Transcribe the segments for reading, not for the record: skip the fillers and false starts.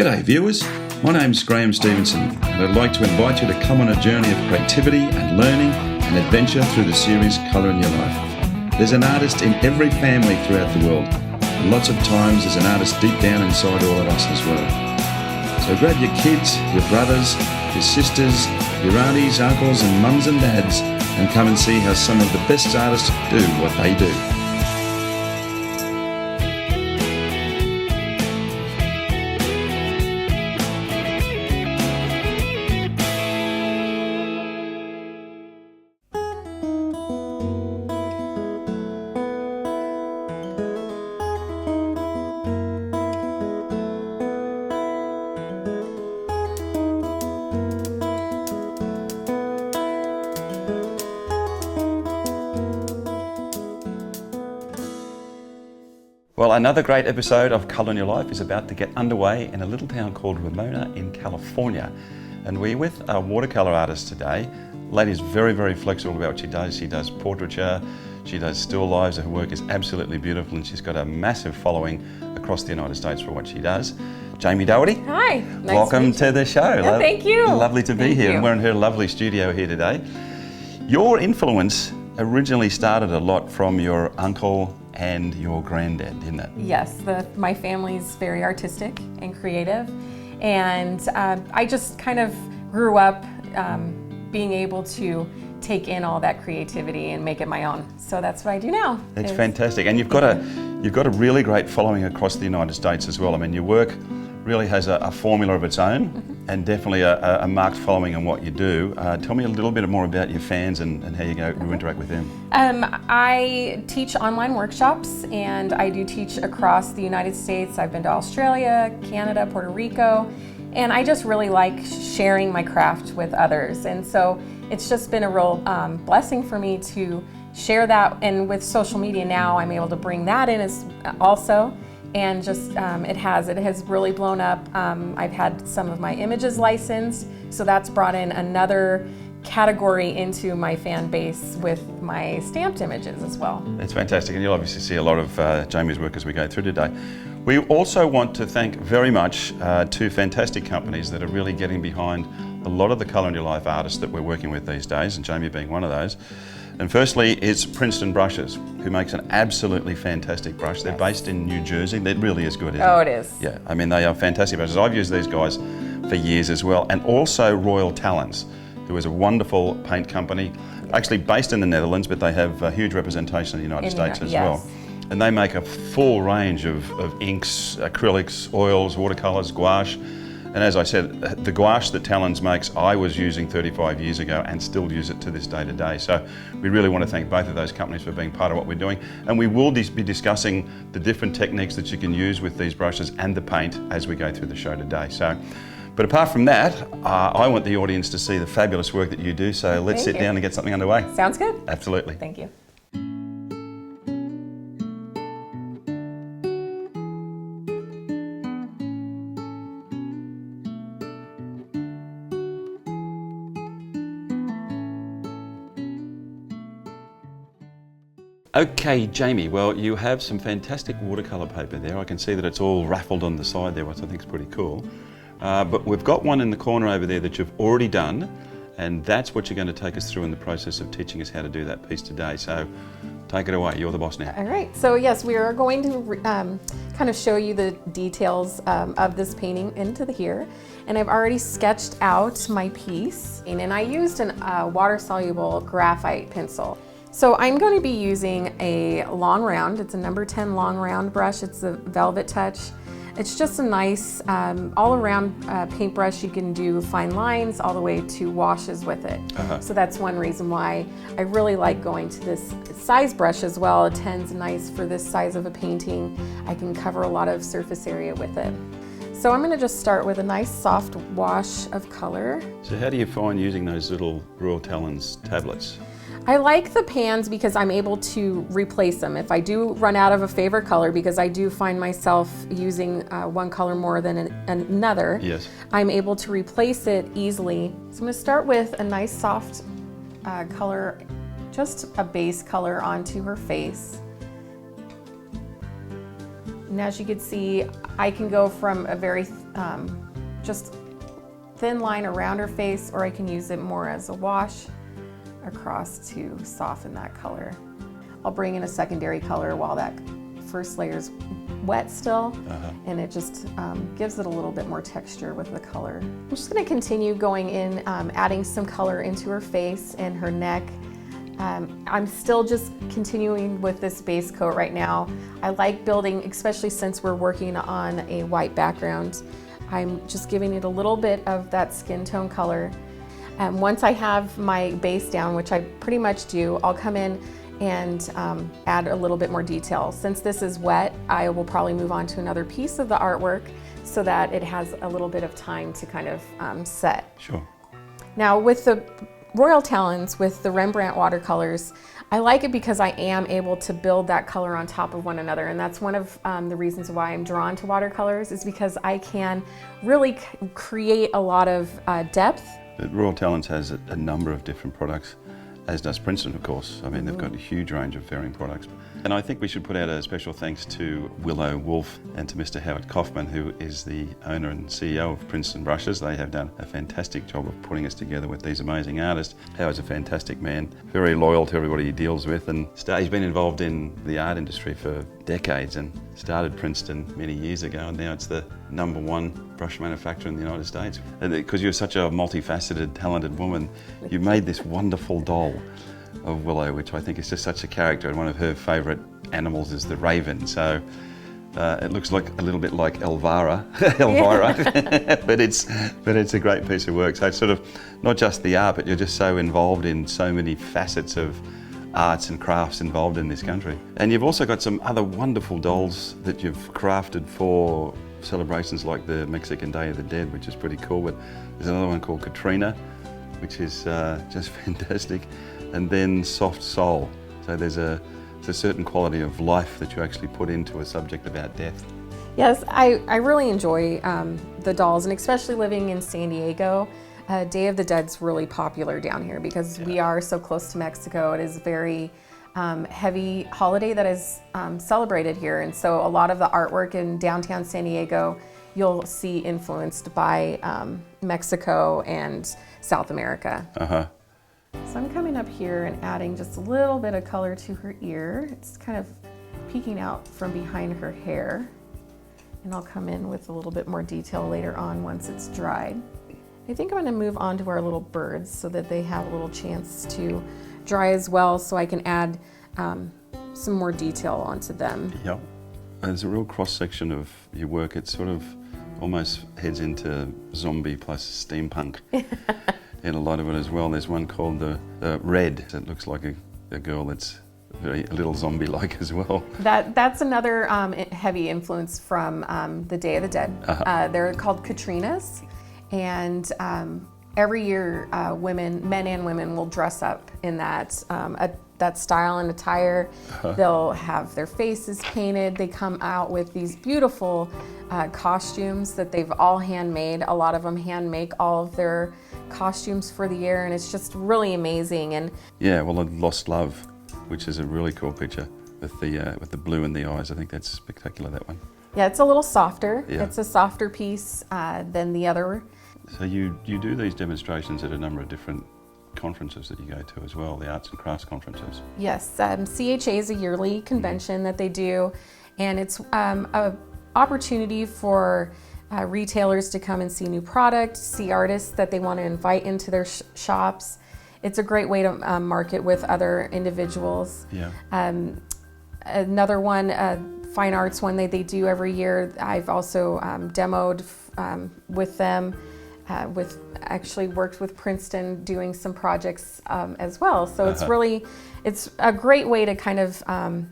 G'day viewers, my name's Graham Stevenson and I'd like to invite you to come on a journey of creativity and learning and adventure through the series Colour in Your Life. There's an artist in every family throughout the world, and lots of times there's an artist deep down inside all of us as well. So grab your kids, your brothers, your sisters, your aunties, uncles and mums and dads and come and see how some of the best artists do what they do. Well, another great episode of Colour in Your Life is about to get underway in a little town called Ramona in California. And we're with a watercolour artist today. The lady is very, very flexible about what she does. She does portraiture, she does still lives. Her work is absolutely beautiful and she's got a massive following across the United States for what she does. Jamie Dougherty. Hi. Nice Welcome to the show. Yeah, thank you. Lovely to be here. You. And we're in her lovely studio here today. Your influence originally started a lot from your uncle and your granddad, didn't it? Yes, my family's very artistic and creative, and I just kind of grew up being able to take in all that creativity and make it my own. So that's what I do now. It's fantastic, and you've got a really great following across the United States as well. I mean, your work really has a formula of its own, and definitely a marked following in what you do. Tell me a little bit more about your fans and how you interact with them. I teach online workshops, and I do teach across the United States. I've been to Australia, Canada, Puerto Rico, and I just really like sharing my craft with others. And so it's just been a real blessing for me to share that. And with social media now, I'm able to bring that in as also. And just it has really blown up. I've had some of my images licensed, so that's brought in another category into my fan base with my stamped images as well. It's fantastic, and you'll obviously see a lot of Jamie's work as we go through today. We also want to thank very much two fantastic companies that are really getting behind a lot of the Colour in Your Life artists that we're working with these days, and Jamie being one of those. And firstly, it's Princeton Brushes, who makes an absolutely fantastic brush. They're based in New Jersey. That really is good, isn't it? Oh, it is. Yeah, I mean, they are fantastic brushes. I've used these guys for years as well. And also Royal Talents, who is a wonderful paint company, actually based in the Netherlands, but they have a huge representation in the United States as well. And they make a full range of inks, acrylics, oils, watercolours, gouache. And as I said, the gouache that Talons makes, I was using 35 years ago and still use it to this day today. So we really want to thank both of those companies for being part of what we're doing. And we will be discussing the different techniques that you can use with these brushes and the paint as we go through the show today. But apart from that, I want the audience to see the fabulous work that you do. So let's sit down and get something underway. Sounds good. Absolutely. Thank you. Okay, Jamie, well, you have some fantastic watercolour paper there. I can see that it's all raffled on the side there, which I think is pretty cool. But we've got one in the corner over there that you've already done, and that's what you're going to take us through in the process of teaching us how to do that piece today. So take it away, you're the boss now. All right, so yes, we are going to kind of show you the details of this painting into here. And I've already sketched out my piece, and I used a water-soluble graphite pencil. So I'm going to be using a long round. It's a number 10 long round brush. It's a Velvet Touch. It's just a nice all-around paintbrush. You can do fine lines all the way to washes with it. So that's one reason why I really like going to this size brush as well. It tends nice for this size of a painting. I can cover a lot of surface area with it. So I'm going to just start with a nice soft wash of color. So how do you find using those little Royal Talons tablets? I like the pans because I'm able to replace them. If I do run out of a favorite color, because I do find myself using one color more than another, yes, I'm able to replace it easily. So I'm going to start with a nice soft color, just a base color onto her face. And as you can see, I can go from a very just thin line around her face, or I can use it more as a wash across to soften that color. I'll bring in a secondary color while that first layer's wet still, and it just gives it a little bit more texture with the color. I'm just going to continue going in, adding some color into her face and her neck. I'm still just continuing with this base coat right now. I like building, especially since we're working on a white background. I'm just giving it a little bit of that skin tone color. Once I have my base down, which I pretty much do, I'll come in and add a little bit more detail. Since this is wet, I will probably move on to another piece of the artwork so that it has a little bit of time to kind of set. Sure. Now with the Royal Talons, with the Rembrandt watercolors, I like it because I am able to build that color on top of one another, and that's one of the reasons why I'm drawn to watercolors, is because I can really create a lot of depth. Royal Talons has a number of different products, as does Princeton, of course. I mean, they've got a huge range of varying products. And I think we should put out a special thanks to Willow Wolf and to Mr. Howard Kaufman, who is the owner and CEO of Princeton Brushes. They have done a fantastic job of putting us together with these amazing artists. Howard's a fantastic man, very loyal to everybody he deals with, and he's been involved in the art industry for decades and started Princeton many years ago, and now it's the #1 brush manufacturer in the United States. And because you're such a multifaceted, talented woman, you made this wonderful doll of Willow, which I think is just such a character, and one of her favourite animals is the raven. So it looks like a little bit like Elvira, but it's a great piece of work. So it's sort of not just the art, but you're just so involved in so many facets of arts and crafts involved in this country. And you've also got some other wonderful dolls that you've crafted for celebrations like the Mexican Day of the Dead, which is pretty cool. But there's another one called Katrina, which is just fantastic. And then Soft Soul. So there's a certain quality of life that you actually put into a subject about death. Yes, I really enjoy the dolls, and especially living in San Diego. Day of the Dead's really popular down here because we are so close to Mexico. It is a very heavy holiday that is celebrated here, and so a lot of the artwork in downtown San Diego you'll see influenced by Mexico and South America. So I'm coming up here and adding just a little bit of color to her ear. It's kind of peeking out from behind her hair. And I'll come in with a little bit more detail later on once it's dried. I think I'm going to move on to our little birds so that they have a little chance to dry as well, so I can add some more detail onto them. Yep. There's a real cross-section of your work. It sort of almost heads into zombie plus steampunk. In a lot of it as well. There's one called the Red. It looks like a girl that's a little zombie-like as well. That's another heavy influence from the Day of the Dead. They're called Katrinas, and every year men and women will dress up in that style and attire. They'll have their faces painted. They come out with these beautiful costumes that they've all handmade. A lot of them hand make all of their costumes for the year, and it's just really amazing. And yeah, well, Lost Love, which is a really cool picture with the blue in the eyes. I think that's spectacular, that one. Yeah, it's a little softer. Yeah. It's a softer piece than the other. So you do these demonstrations at a number of different conferences that you go to as well, the arts and crafts conferences. Yes, MCHA is a yearly convention that they do, and it's an opportunity for retailers to come and see new product, see artists that they want to invite into their shops. It's a great way to market with other individuals. Yeah. Another one, fine arts one they do every year. I've also demoed with them. Actually worked with Princeton doing some projects as well. So it's a great way to kind of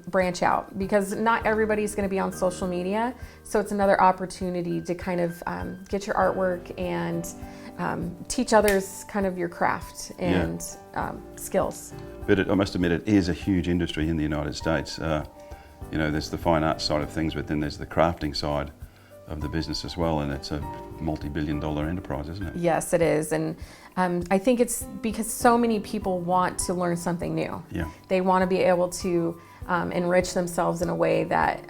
branch out, because not everybody's going to be on social media. So it's another opportunity to kind of get your artwork and teach others kind of your craft and skills. But I must admit, it is a huge industry in the United States. There's the fine arts side of things, but then there's the crafting side of the business as well, and it's a multi-billion-dollar enterprise, isn't it? Yes, it is, and I think it's because so many people want to learn something new. Yeah. They want to be able to enrich themselves in a way that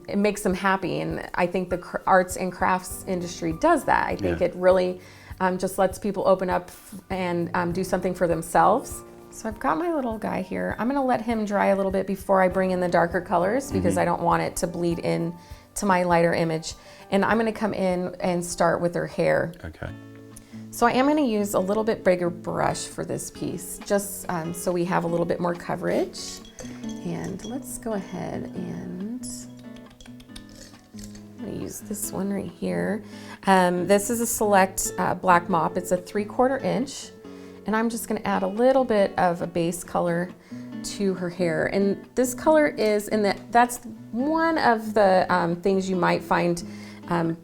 it makes them happy. And I think the arts and crafts industry does that. I think it really just lets people open up and do something for themselves. So I've got my little guy here. I'm gonna let him dry a little bit before I bring in the darker colors because I don't want it to bleed in to my lighter image. And I'm gonna come in and start with her hair. Okay. So I am gonna use a little bit bigger brush for this piece, just so we have a little bit more coverage. And let's go ahead and I'm gonna use this one right here. This is a Select black mop. It's a 3/4 inch. And I'm just gonna add a little bit of a base color to her hair. And this color is, that's one of the things you might find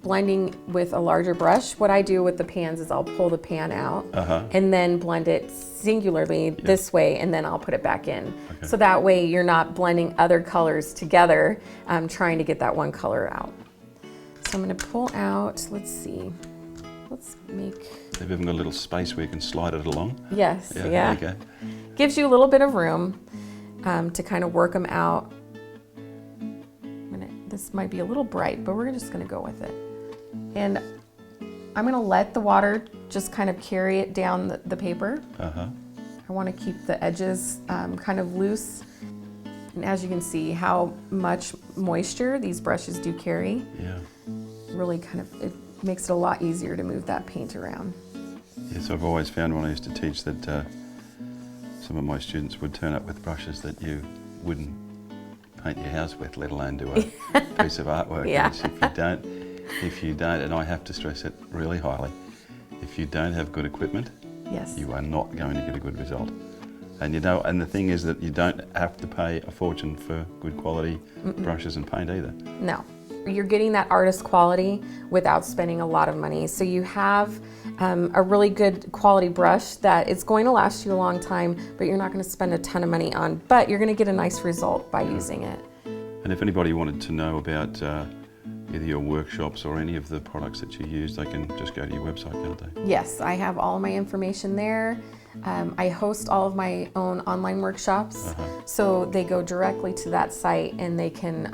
blending with a larger brush. What I do with the pans is I'll pull the pan out and then blend it singularly this way, and then I'll put it back in. Okay. So that way you're not blending other colors together, trying to get that one color out. So I'm gonna pull out, let's see, let's make... They've even got a little space where you can slide it along. Yes, yeah. There you go. Gives you a little bit of room to kind of work them out. This might be a little bright, but we're just gonna go with it. And I'm gonna let the water just kind of carry it down the paper. I wanna keep the edges kind of loose. And as you can see how much moisture these brushes do carry. Yeah. Really kind of, it makes it a lot easier to move that paint around. Yes, I've always found when I used to teach that some of my students would turn up with brushes that you wouldn't paint your house with, let alone do a piece of artwork. Yeah. If you don't, and I have to stress it really highly, if you don't have good equipment, you are not going to get a good result. And and the thing is that you don't have to pay a fortune for good quality brushes and paint either. No. You're getting that artist quality without spending a lot of money. So you have a really good quality brush that is going to last you a long time, but you're not going to spend a ton of money on, but you're going to get a nice result by using it. And if anybody wanted to know about either your workshops or any of the products that you use, they can just go to your website, can't they? Yes, I have all my information there. I host all of my own online workshops, so they go directly to that site and they can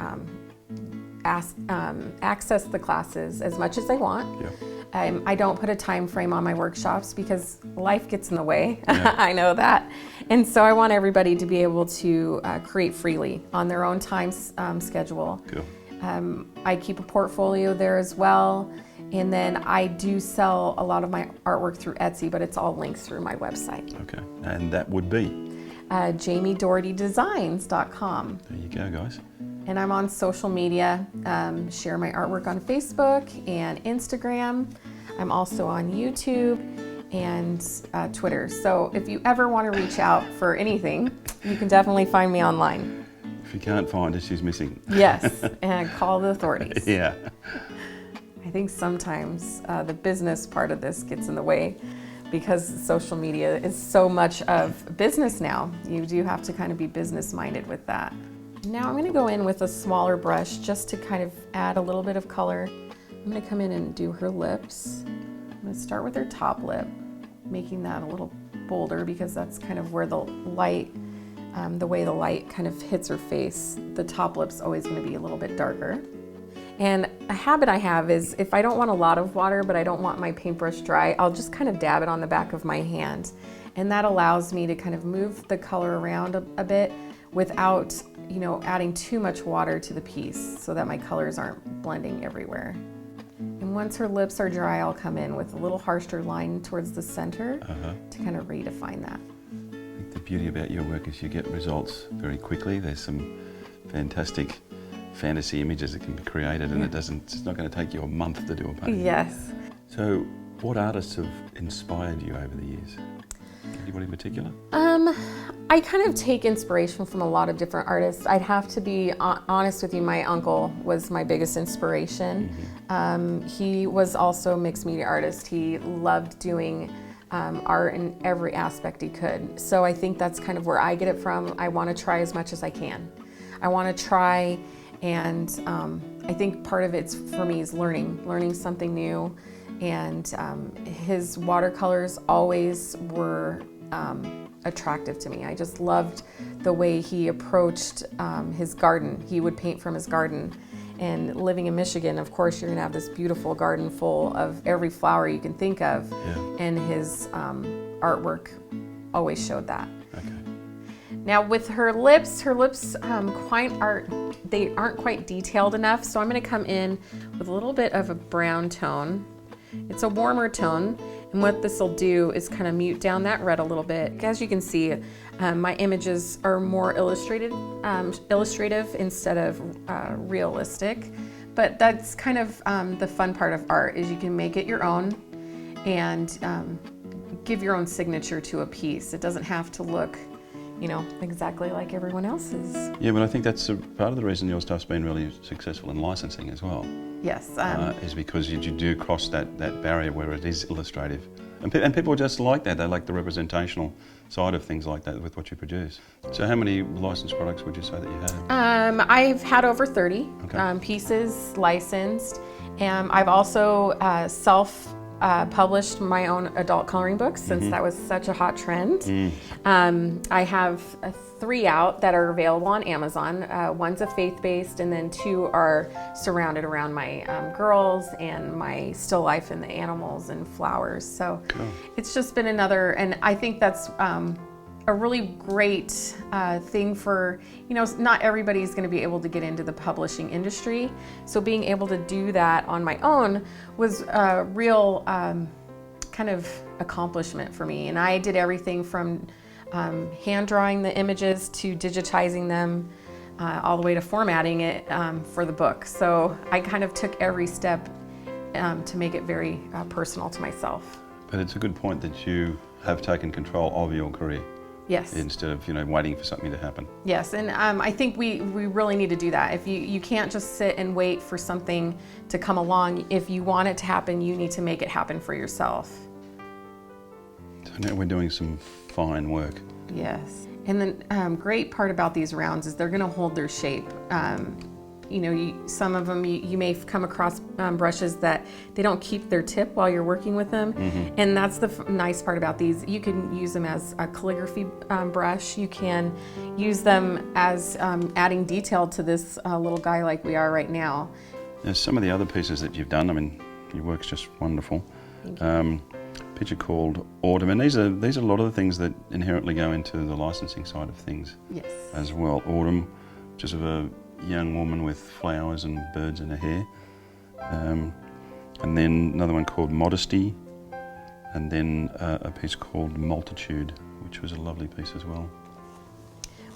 access the classes as much as they want. I don't put a time frame on my workshops because life gets in the way. I know that. And so I want everybody to be able to create freely on their own time schedule. Cool. I keep a portfolio there as well. And then I do sell a lot of my artwork through Etsy, but it's all linked through my website. Okay, and that would be? JamieDoughertyDesigns.com. There you go, guys. And I'm on social media, share my artwork on Facebook and Instagram. I'm also on YouTube and Twitter. So if you ever want to reach out for anything, you can definitely find me online. If you can't find her, she's missing. Yes, and call the authorities. Yeah. I think sometimes the business part of this gets in the way because social media is so much of business now. You do have to kind of be business minded with that. Now I'm going to go in with a smaller brush just to kind of add a little bit of color. I'm going to come in and do her lips. I'm going to start with her top lip, making that a little bolder because that's kind of where the light, the way the light kind of hits her face. The top lip's always going to be a little bit darker. And a habit I have is if I don't want a lot of water, but I don't want my paintbrush dry, I'll just kind of dab it on the back of my hand. And that allows me to kind of move the color around a bit without, adding too much water to the piece so that my colors aren't blending everywhere. And once her lips are dry, I'll come in with a little harsher line towards the center to kind of redefine that. I think the beauty about your work is you get results very quickly. There's some fantastic fantasy images that can be created, and it's not going to take you a month to do a painting. Yes. So what artists have inspired you over the years? Anybody in particular? I kind of take inspiration from a lot of different artists. I'd have to be honest with you, my uncle was my biggest inspiration. He was also a mixed media artist. He loved doing art in every aspect he could. So I think that's kind of where I get it from. I want to try as much as I can. I want to try, and I think part of it for me is learning something new. And his watercolors always were attractive to me. I just loved the way he approached his garden. He would paint from his garden. And living in Michigan, of course, you're gonna have this beautiful garden full of every flower you can think of. Yeah. And his artwork always showed that. Okay. Now with her lips they aren't quite detailed enough, so I'm gonna come in with a little bit of a brown tone. It's a warmer tone, and what this will do is kind of mute down that red a little bit. As you can see, my images are more illustrative instead of realistic. But that's kind of the fun part of art, is you can make it your own and give your own signature to a piece. It doesn't have to look, exactly like everyone else's. Yeah, but I think that's part of the reason your stuff's been really successful in licensing as well. Yes. Is because you do cross that barrier where it is illustrative. And people just like that. They like the representational side of things like that with what you produce. So how many licensed products would you say that you have? I've had over 30 Okay. pieces licensed. And I've also self-published my own adult coloring books, since that was such a hot trend. I have 3 out that are available on Amazon. One's a faith-based, and then 2 are surrounded around my girls and my still life and the animals and flowers. So Cool. It's just been another, and I think that's a really great thing for, not everybody's going to be able to get into the publishing industry. So being able to do that on my own was a real kind of accomplishment for me. And I did everything from hand drawing the images to digitizing them, all the way to formatting it for the book. So I kind of took every step to make it very personal to myself. But it's a good point that you have taken control of your career. Yes. Instead of waiting for something to happen. Yes, and I think we really need to do that. If you can't just sit and wait for something to come along. If you want it to happen, you need to make it happen for yourself. So now we're doing some fine work. Yes, and the great part about these rounds is they're going to hold their shape. Some of them you may come across brushes that they don't keep their tip while you're working with them, and that's the nice part about these. You can use them as a calligraphy brush. You can use them as adding detail to this little guy like we are right now. There's some of the other pieces that you've done. I mean, your work's just wonderful. Thank you. Picture called Autumn, and these are a lot of the things that inherently go into the licensing side of things. Yes. As well. Autumn, just of a young woman with flowers and birds in her hair. And then another one called Modesty, and then a piece called Multitude, which was a lovely piece as well.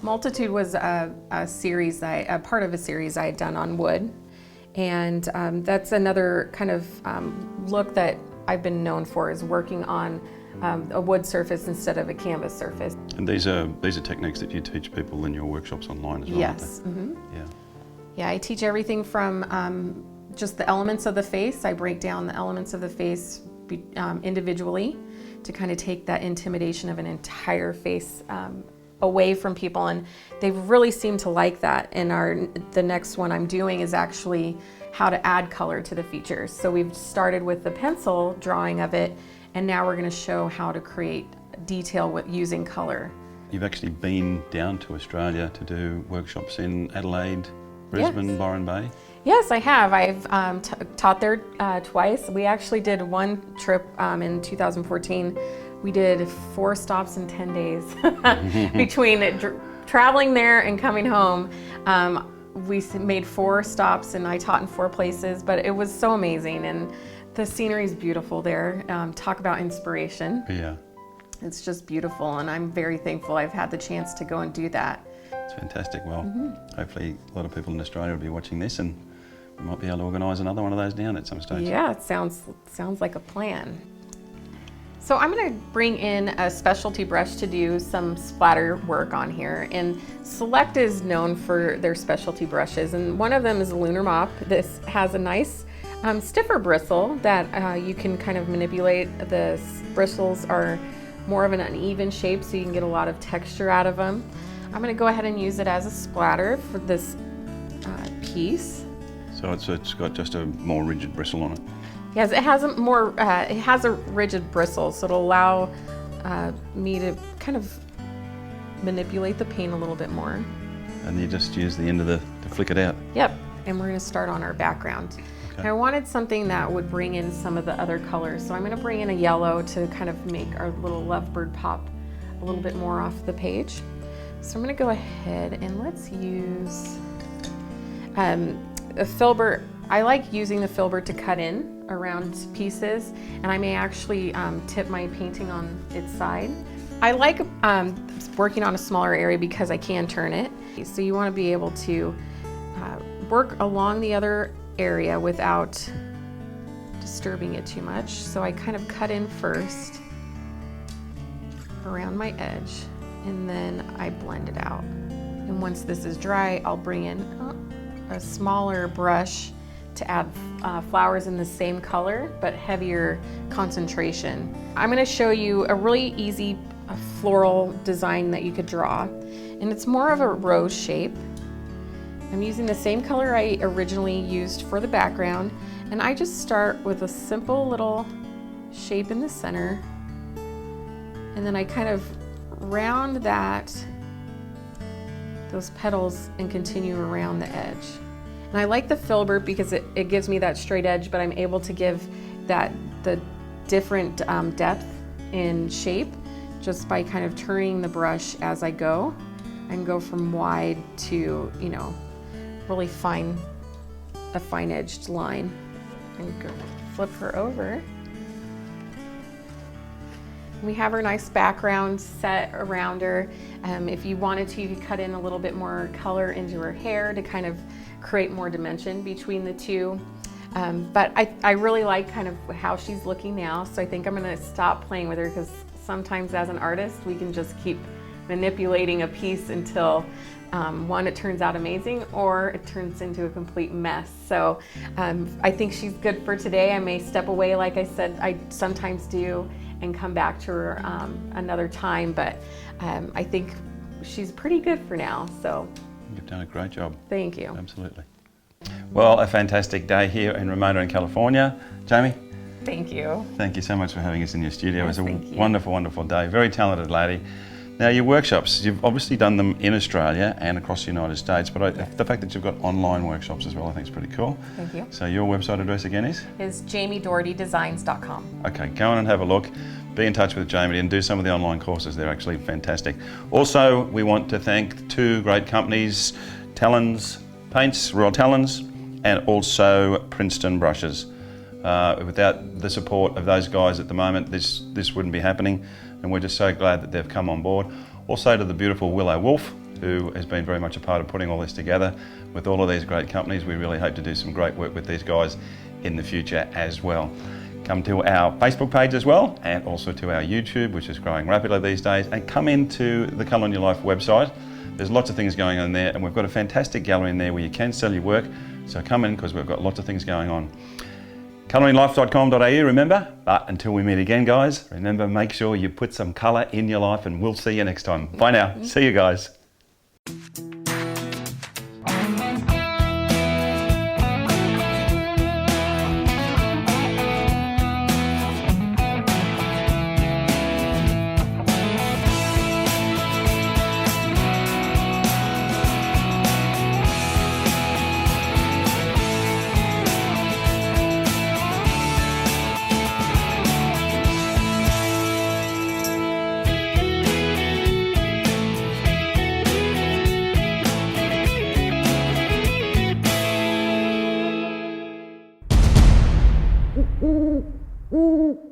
Multitude was a series, a part of a series I had done on wood, and that's another kind of look that I've been known for, is working on a wood surface instead of a canvas surface. And these are techniques that you teach people in your workshops online as well. Yes. Aren't they? Yeah. Yeah, I teach everything from just the elements of the face. I break down the elements of the face individually to kind of take that intimidation of an entire face away from people, and they really seem to like that. And the next one I'm doing is actually how to add color to the features. So we've started with the pencil drawing of it, and now we're going to show how to create detail with using color. You've actually been down to Australia to do workshops in Adelaide, Brisbane, Yes. Byron Bay. Yes, I have. I've taught there twice. We actually did one trip in 2014. We did 4 stops in 10 days between traveling there and coming home. We made 4 stops, and I taught in 4 places, but it was so amazing, and the scenery is beautiful there. Talk about inspiration. Yeah. It's just beautiful, and I'm very thankful I've had the chance to go and do that. It's fantastic. Well, hopefully a lot of people in Australia will be watching this, and we might be able to organise another one of those down at some stage. Yeah, it sounds like a plan. So I'm going to bring in a specialty brush to do some splatter work on here, and Select is known for their specialty brushes, and one of them is a Lunar Mop. This has a nice stiffer bristle that you can kind of manipulate. The bristles are more of an uneven shape, so you can get a lot of texture out of them. I'm going to go ahead and use it as a splatter for this piece. So it's got just a more rigid bristle on it. Yes, it has a rigid bristle, so it'll allow me to kind of manipulate the paint a little bit more. And you just use the end of to flick it out. Yep, and we're gonna start on our background. Okay. And I wanted something that would bring in some of the other colors, so I'm gonna bring in a yellow to kind of make our little lovebird pop a little bit more off the page. So I'm gonna go ahead and let's use a filbert. I like using the filbert to cut in around pieces, and I may actually tip my painting on its side. I like working on a smaller area because I can turn it. So you want to be able to work along the other area without disturbing it too much. So I kind of cut in first around my edge, and then I blend it out. And once this is dry, I'll bring in a smaller brush to add flowers in the same color but heavier concentration. I'm going to show you a really easy floral design that you could draw, and it's more of a rose shape. I'm using the same color I originally used for the background, and I just start with a simple little shape in the center, and then I kind of round those petals and continue around the edge. And I like the filbert because it gives me that straight edge, but I'm able to give the different depth in shape just by kind of turning the brush as I go, and go from wide to, really fine, a fine edged line. And go flip her over. We have her nice background set around her. If you wanted to, you could cut in a little bit more color into her hair to kind of create more dimension between the two. But I really like kind of how she's looking now, so I think I'm gonna stop playing with her, because sometimes as an artist, we can just keep manipulating a piece until one, it turns out amazing, or it turns into a complete mess. So I think she's good for today. I may step away, like I said, I sometimes do, and come back to her another time, but I think she's pretty good for now. So you've done a great job. Thank you. Absolutely. Well, a fantastic day here in Ramona in California. Jamie? Thank you. Thank you so much for having us in your studio. Yes, It was a wonderful, wonderful day. Very talented lady. Now, your workshops, you've obviously done them in Australia and across the United States, but the fact that you've got online workshops as well, I think is pretty cool. Thank you. So your website address again is? Is jamiedoughertydesigns.com. Okay, go on and have a look. Be in touch with Jamie and do some of the online courses. They're actually fantastic. Also, we want to thank two great companies, Talons Paints, Royal Talons, and also Princeton Brushes. Without the support of those guys at the moment, this wouldn't be happening, and we're just so glad that they've come on board. Also to the beautiful Willow Wolf, who has been very much a part of putting all this together. With all of these great companies, we really hope to do some great work with these guys in the future as well. Come to our Facebook page as well, and also to our YouTube, which is growing rapidly these days, and come into the Colour in Your Life website. There's lots of things going on there, and we've got a fantastic gallery in there where you can sell your work, so come in because we've got lots of things going on. colourinlife.com.au, remember? But until we meet again, guys, remember, make sure you put some colour in your life, and we'll see you next time. Bye now. See you guys.